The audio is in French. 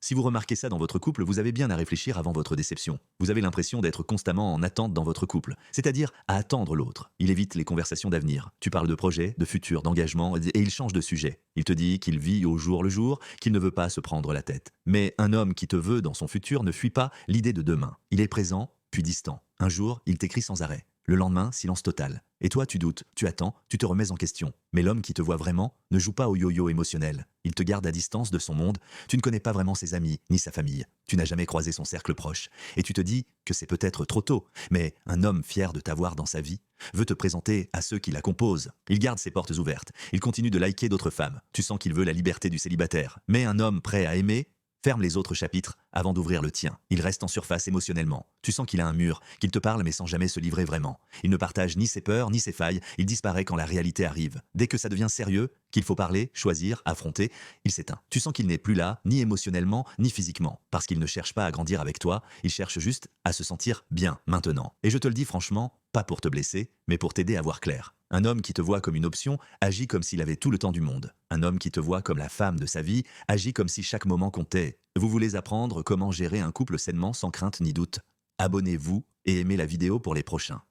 Si vous remarquez ça dans votre couple, vous avez bien à réfléchir avant votre déception. Vous avez l'impression d'être constamment en attente dans votre couple, c'est-à-dire à attendre l'autre. Il évite les conversations d'avenir. Tu parles de projets, de futur, d'engagement, et il change de sujet. Il te dit qu'il vit au jour le jour, qu'il ne veut pas se prendre la tête. Mais un homme qui te veut dans son futur ne fuit pas l'idée de demain. Il est présent, puis distant. Un jour, il t'écrit sans arrêt. Le lendemain, silence total. Et toi, tu doutes, tu attends, tu te remets en question. Mais l'homme qui te voit vraiment ne joue pas au yo-yo émotionnel. Il te garde à distance de son monde. Tu ne connais pas vraiment ses amis, ni sa famille. Tu n'as jamais croisé son cercle proche. Et tu te dis que c'est peut-être trop tôt. Mais un homme fier de t'avoir dans sa vie veut te présenter à ceux qui la composent. Il garde ses portes ouvertes. Il continue de liker d'autres femmes. Tu sens qu'il veut la liberté du célibataire. Mais un homme prêt à aimer ferme les autres chapitres avant d'ouvrir le tien. Il reste en surface émotionnellement. Tu sens qu'il a un mur, qu'il te parle mais sans jamais se livrer vraiment. Il ne partage ni ses peurs, ni ses failles. Il disparaît quand la réalité arrive. Dès que ça devient sérieux, qu'il faut parler, choisir, affronter, il s'éteint. Tu sens qu'il n'est plus là, ni émotionnellement, ni physiquement. Parce qu'il ne cherche pas à grandir avec toi, il cherche juste à se sentir bien maintenant. Et je te le dis franchement, pas pour te blesser, mais pour t'aider à voir clair. Un homme qui te voit comme une option agit comme s'il avait tout le temps du monde. Un homme qui te voit comme la femme de sa vie agit comme si chaque moment comptait. Vous voulez apprendre comment gérer un couple sainement sans crainte ni doute? Abonnez-vous et aimez la vidéo pour les prochains.